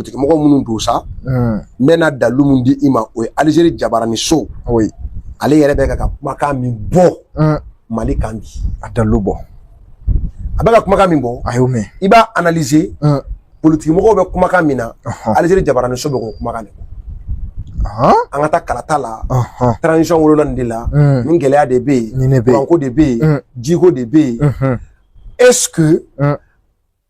mɔgɔ minnu don sa n bɛna dalu mun di i ma o ye Algérie jabarani so ale yɛrɛ bɛ ka kumakan min bɔ Mali kan bi a dalu bɔ a bɛ ka kumakan min bɔ a y'o mɛn i b'a analyser politique mɔgɔw bɛ kumakan min na Algérie jabarani so bɛ k'o kumakan de bɔ an ka taa kalata la transition wolola nin de la ni gɛlɛya de bɛ yen kuranko de bɛ yen jiko de bɛ yen est-ce que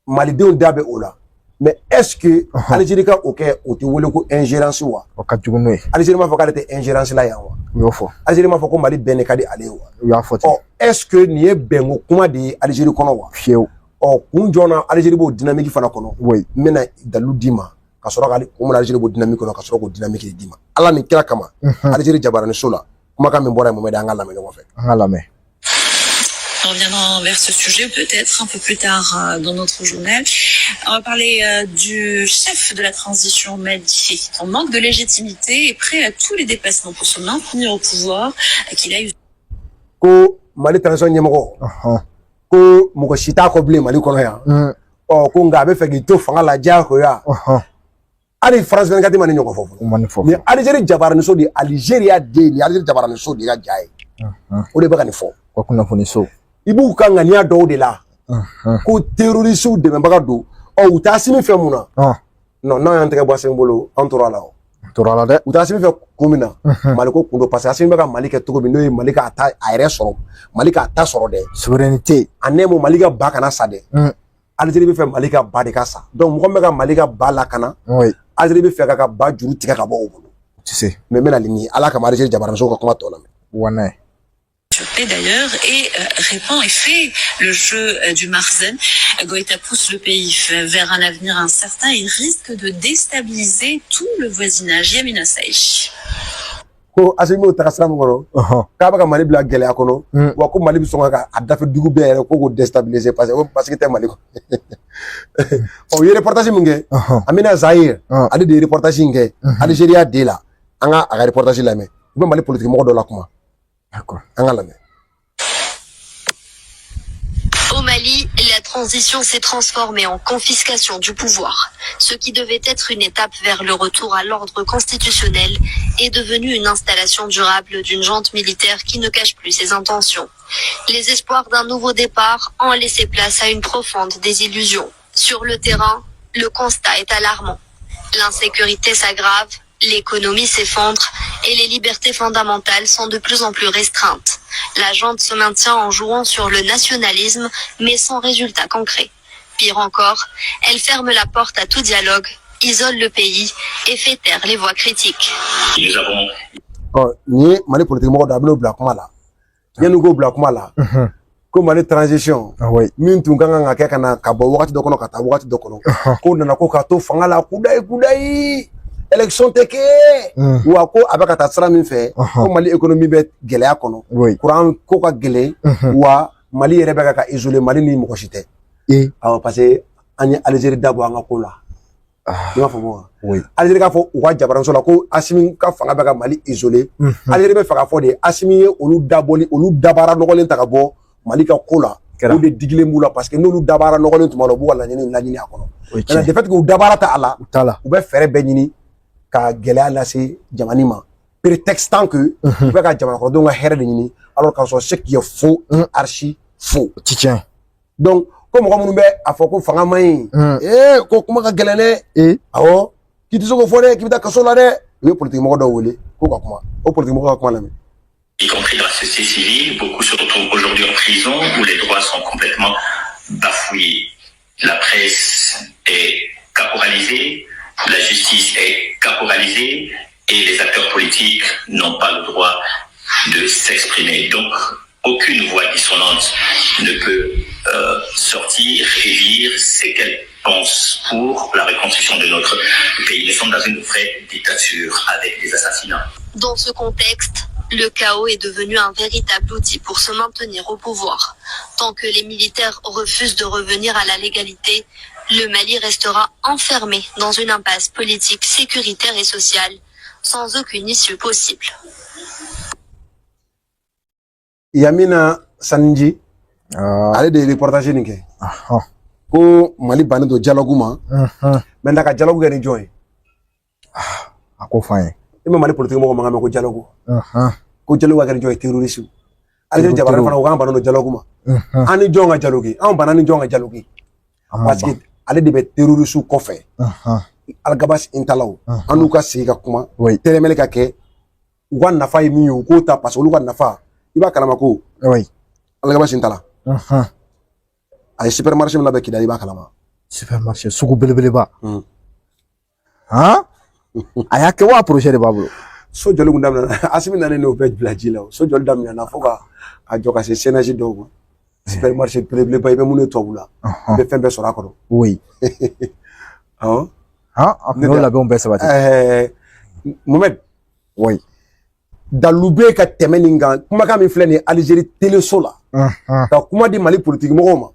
malidenw da bɛ o la mais est-ce que Algérie ka o kɛ o tɛ wele ko ingérence wa o ka jugu n'o ye Algérie m'a fɔ k'ale tɛ ingérence la yan wa u y'o fɔ Algérie m'a fɔ ko Mali bɛn de ka di ale ye wa u y'a fɔ ten est-ce que nin ye bɛnko kuma de ye Algérie kɔnɔ wa fiyewu kun jɔnna Algérie b'o dynamique fana kɔnɔ n bɛna dalu d'i ma ka sɔrɔ ka kun mina Algérie b'o dynamique kɔnɔ ka sɔrɔ k'o dynamique de d'i ma Ala ni kira kama Algérie jabarani so la kumakan min bɔra yen Mohamed an ka lamɛn ɲɔgɔn fɛ an ka lamɛn. On reviendra vers ce sujet peut-être un peu plus tard dans notre journal. On va parler du chef de la transition Mali, en manque de légitimité et prêt à tous les dépassements pour se maintenir au pouvoir, qu'il a eu. Ko Mali transition ɲɛmɔgɔ ko mɔgɔ si t'a kɔ bilen Mali kɔnɔ yan ko nka a bɛ fɛ k'i to fanga la diyagoya hali France 24 ma ni ɲɔgɔn fɔ fɔlɔ ni Algérie jabarani so de Algérie den ni Algérie jabarani so de ka ja ye o de bɛ ka nin fɔ ko kunnafoni so i b'u ka ŋaniya dɔw de la ko terroriste dɛmɛbaga don u t'a simi fɛ mun na non n'an y'an tɛgɛ bɔ Assimi bolo an tora la o tora la dɛ u t'a simi fɛ kun min na Mali ko kun don parce que Assimi bɛ ka Mali kɛ cogo min n'o ye Mali k'a ta a yɛrɛ sɔrɔ Mali k'a ta sɔrɔ dɛ souveraineté a nɛmu Mali ka ba kana sa dɛ Algérie bɛ fɛ Mali ka ba de ka sa donc mɔgɔ min bɛ ka Mali ka ba lakana Algérie bɛ fɛ k'a ka ba juru tigɛ ka bɔ o bolo mais n bɛna nin ye Ala kama Algérie jabarani so ka kuma tɔ lamɛn wana d'ailleurs et répond et fait le jeu du Marzen. Goïta pousse le pays vers un avenir incertain et risque de déstabiliser tout le voisinage. Yamina Saïch. Ko Assimi o taga sira min kɔnɔ k'a bɛ ka Mali bila gɛlɛya kɔnɔ wa ko Mali bɛ sɔn ka a dafe dugu bɛɛ yɛrɛ ko k'o déstabiliser parce que tɛ Mali kɔnɔ o ye reportage min kɛ Amina Zahir ale de ye reportage in kɛ Algérie de la an ka a ka reportage lamɛn u bɛ Mali politique mɔgɔ dɔ la kuma d'accord an ka lamɛn. Au Mali, la transition s'est transformée en confiscation du pouvoir. Ce qui devait être une étape vers le retour à l'ordre constitutionnel est devenu une installation durable d'une junte militaire qui ne cache plus ses intentions. Les espoirs d'un nouveau départ ont laissé place à une profonde désillusion. Sur le terrain, le constat est alarmant. L'insécurité s'aggrave, l'économie s'effondre et les libertés fondamentales sont de plus en plus restreintes. La junte se maintient en jouant sur le nationalisme, mais sans résultat concret. Pire encore, elle ferme la porte à tout dialogue, isole le pays et fait taire les voix critiques. Nous avons... ni Mali politique mɔgɔ dɔ a bɛn'o bila kuma la yanni k'o bila kuma la ko Mali transition min tun kan ka kɛ ka bɔ wagati dɔ kɔnɔ ka taa wagati dɔ kɔnɔ k'o nana ko ka to fanga la kudayi élection tɛ kɛ wa ko a bɛ ka taa sira min fɛ ko Mali économie bɛ gɛlɛya kɔnɔ courant ko ka gɛlɛn wa Mali yɛrɛ bɛ ka isoler Mali ni mɔgɔ si tɛ awɔ parce que an ye Algérie dabɔ an ka ko la i b'a faamu wa Algérie k'a fɔ u ka jabaramuso la ko Assimi ka fanga bɛ ka Mali isoler Algérie bɛ fɛ k'a fɔ de Assimi ye olu dabɔli olu dabara nɔgɔlen ta ka bɔ Mali ka ko la olu de digilen b'u la parce que n'olu dabara nɔgɔlen tuma la u b'u ka laɲini a kɔnɔ mais de fait que u dabara ta a la u bɛ fɛɛrɛ bɛɛ ɲini ka gɛlɛya lase jamana ma prétextant que u bɛ ka jamana kɔnɔdenw ka hɛrɛ de ɲini alors qu'en soit ce qui est faux archi faux donc ko mɔgɔ minnu bɛ a fɔ ko fanga man ɲi ko kuma ka gɛlɛn dɛ awɔ k'i tɛ se k'o fɔ dɛ k'i bɛ taa kaso la dɛ u ye politique mɔgɔ dɔw wele ko ka kuma o politique mɔgɔ ka kuma lamɛn. Y compris dans la société civile, beaucoup se retrouvent aujourd'hui en prison où les droits sont complètement bafouillés. La presse est caporalisée, la justice est caporalisée et les acteurs politiques n'ont pas le droit de s'exprimer. Donc, aucune voix dissonante ne peut sortir et dire ce qu'elle pense pour la reconstruction de notre pays. Nous sommes dans une vraie dictature avec des assassinats. Dans ce contexte, le chaos est devenu un véritable outil pour se maintenir au pouvoir. Tant que les militaires refusent de revenir à la légalité, le Mali restera enfermé dans une impasse politique, sécuritaire et sociale, sans aucune issue possible. Yamina Sanji, allez des reportages nickel. ko Mali bannen do dialogue ma mais ndaka dialogue kɛ ni jɔn ye a ko f'an ye i ma Mali politique mɔgɔ mankan mɛn ko dialogue ko dialogue ka kɛ ni jɔn ye terroriste Algérie jabara fana ko k'an bannen do dialogue ma an ni jɔn ka dialogue anw banna ni jɔn ka dialogue parce que ale de bɛ terroriste kɔfɛ Algabas Intalaw an n'u ka sigi ka kuma tɛrɛmɛli ka kɛ u ka nafa ye min ye u k'o ta parce que olu ka nafa i b'a kalama ko Algabas Intala a ye supermarché min labɛn Kidali i b'a kalama supermarché sugu belebeleba a y'a kɛ wa projet de b'a bolo so jɔli kun daminɛna Asimi nanen n'o bɛɛ bila ji la so jɔli daminɛna fo ka a jɔ ka se sénage dɔw ma supermarché belebeleba i bɛ mun ye tubabu la i bɛ fɛn bɛɛ sɔrɔ a kɔnɔ oui awɔ a n'o labɛnw bɛɛ sabati Mohamed oui dalu bɛ ka tɛmɛ nin kan kumakan min filɛ nin ye Algérie téléso la ka kuma di Mali politique mɔgɔw ma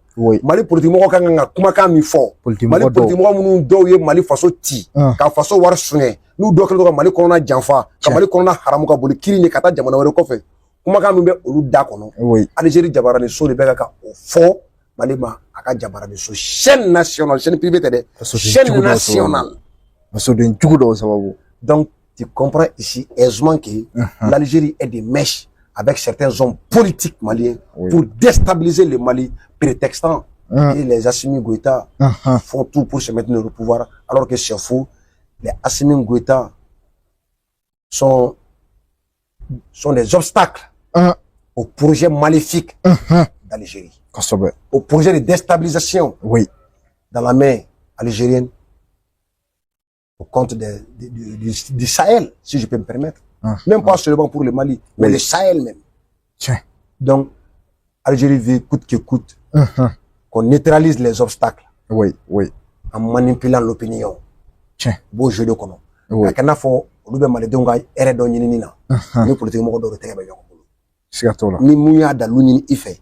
Mali politique mɔgɔw ka kan ka kumakan min fɔ Mali politique mɔgɔ minnu dɔw ye Mali faso ci ka faso wari suɲɛ n'u dɔw kɛlen don ka Mali kɔnɔna janfa ka Mali kɔnɔna haramu ka boli kiiri ɲɛ ka taa jamana wɛrɛ kɔfɛ kumakan min bɛ olu da kɔnɔ Algérie jabarani so de bɛ ka o fɔ Mali ma a ka jabarani so chaîne nationale chaîne privée tɛ dɛ chaîne nationale fasoden jugu dɔw sababu donc tu comprends ici aisément que l'Algérie est des mèches avec certains hommes politiques maliens pour déstabiliser le Mali, prétextant que les Assimi Goïta font tout pour se maintenir au pouvoir, alors que c'est faux. Les Assimi Goïta sont des obstacles au projet maléfique d'Algérie, au projet de déstabilisation dans la mer algérienne, au compte du Sahel, si je peux me permettre. Même pas seulement pour le Mali, mais le Sahel même. Donc, Algérie veut coûte que coûte qu'on neutralise les obstacles en manipulant l'opinion. Beau jeu de kono. A kana fɔ olu bɛ malidenw ka hɛrɛ dɔ ɲinini na ni politique mɔgɔ dɔw de tɛgɛ bɛ ɲɔgɔn bolo. Siga t'o la. Ni mun y'a dalu ɲini i fɛ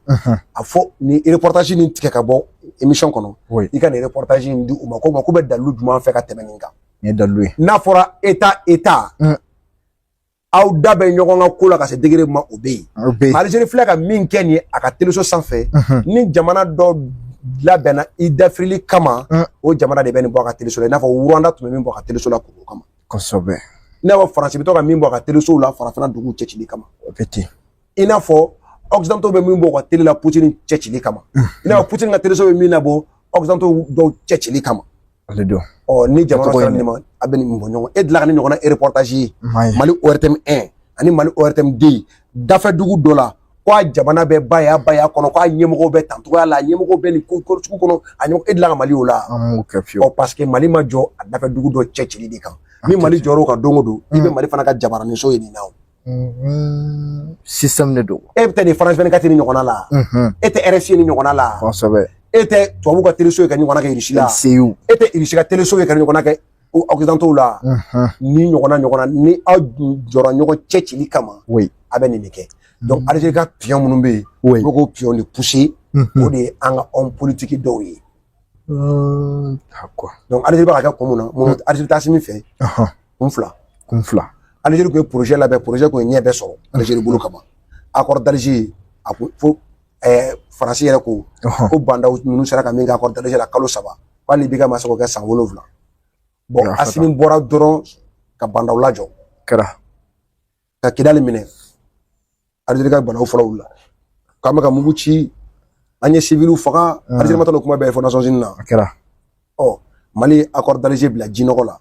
a fɔ ni reportage nin tigɛ ka bɔ émission kɔnɔ i ka nin reportage in di u ma ko bɛ dalu jumɛn fɛ ka tɛmɛ nin kan. N'a fɔra état aw da bɛ ɲɔgɔn ka ko la ka se degré ma o bɛ yen Algérie filɛ ka min kɛ nin ye a ka téléso sanfɛ ni jamana dɔ labɛnna i dafirili kama o jamana de bɛ nin bɔ a ka téléso la i n'a fɔ Rwanda tun bɛ min bɔ a ka téléso la k'o kama kosɛbɛ i n'a fɔ Faransi bɛ to ka min bɔ a ka téléso la farafinna duguw cɛcili kama o bɛ ten i n'a fɔ Occidentaux bɛ min bɔ u ka télé la Poutine cɛcili kama i n'a fɔ Poutine ka téléso bɛ min labɔ Occidentaux dɔw cɛcili kama ale don ni jamana sera nin ma a bɛ nin bɔ ɲɔgɔn e dilan ka ni ɲɔgɔnna reportage ye Mali ORTM 1 ani Mali ORTM 2 dafɛ dugu dɔ la ko a jamana bɛ ba y'a kɔnɔ k'a ɲɛmɔgɔw bɛ tan cogoya la ɲɛmɔgɔw bɛ nin ko sugu kɔnɔ a ɲɛmɔgɔ e dilan ka Mali o la parce que Mali ma jɔ a dafɛ dugu dɔ cɛcili de kan ni Mali jɔr'o kan don o don i bɛ Mali fana ka jabaranin so ye nin na o système de don e bɛ taa nin France 24 ni ɲɔgɔnna la e tɛ RFI ni ɲɔgɔnna la kosɛbɛ e tɛ tubabu ka téléso ye ka ɲɔgɔnna kɛ Irisi la e tɛ Irisi ka téléso ye ka ɲɔgɔnna kɛ Occidentaux la ni ɲɔgɔnna ni aw jɔra ɲɔgɔn cɛcili kama a bɛ nin de kɛ donc Algérie ka pion minnu bɛ yen u bɛ k'o pion de pousser o de ye an ka homme politique dɔw ye donc Algérie bɛ ka kɛ kun mun na Algérie t'a si min fɛ kun fila Algérie kun ye projet labɛn projet kun ye ɲɛ bɛɛ sɔrɔ Algérie bolo kama accord d'Alger a ko fo Faransi yɛrɛ ko bandaw ninnu sera ka min kɛ accord d'Alger la kalo 3 hali bi ka ma se k'o kɛ san 7 bon Assimi bɔra dɔrɔn ka bandaw lajɔ ka Kidali minɛ Algérie ka bandaw fɔlɔ wulila k'an bɛ ka mugu ci an ye civiliw faga Algérie ma taa n'o kuma bɛɛ fɔ Nations Unies na Mali accord d'Alger bila jinɔgɔ la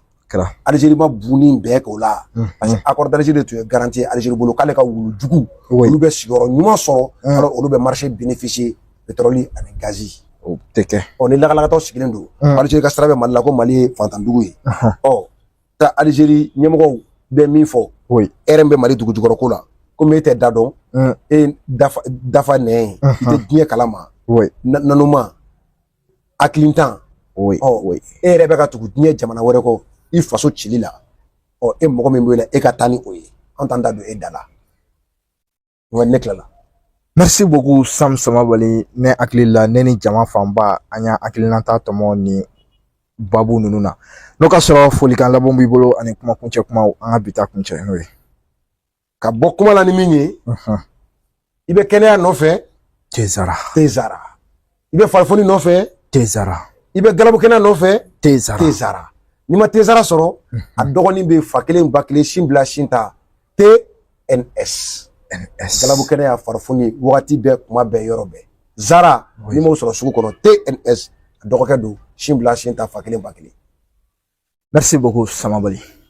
Algérie ma bunni bɛɛ k'o la parce que accord d'Alger de tun ye garantie Algérie bolo k'ale ka wulu jugu olu bɛ sigiyɔrɔ ɲuman sɔrɔ alors olu bɛ marché bénéficier pétrole ani gazi o tɛ kɛ ni lakalakatɔ sigilen don Algérie ka sira bɛ Mali la ko Mali ye fantandugu ye ta Algérie ɲɛmɔgɔw bɛ min fɔ hɛrɛ bɛ Mali dugu jukɔrɔ ko la komi e tɛ da dɔn e dafa nɛn i tɛ diɲɛ kalama nanuma hakilintan e yɛrɛ bɛ ka tugu diɲɛ jamana wɛrɛ kɔ i faso cili la e mɔgɔ min bɛ la e ka taa ni o ye an t'an da don e da la ne tilala merci beaucoup Sam Samabali ne hakili la ne ni jama fanba an y'a hakilinata tɔmɔ ni babu ninnu na n'o ka sɔrɔ folikan laban b'i bolo ani kuma kuncɛ kumaw an ka bi ta kuncɛ n'o ye ka bɔ kuma la ni min ye i bɛ kɛnɛya nɔfɛ Tezara i bɛ farifoni nɔfɛ Tezara. I bɛ galabu kɛnɛ nɔfɛ Tezara. Tezara. N'i ma Tezara sɔrɔ a dɔgɔnin bɛ fa kelen ba kelen sin bila sin ta TNS. Galabu kɛnɛ y'a farifoni wagati bɛɛ kuma bɛɛ yɔrɔ bɛɛ. Zara n'i m'o sɔrɔ sugu kɔnɔ TNS a dɔgɔkɛ don sin bila sin ta fa kelen ba kelen. Merci beaucoup Samabali.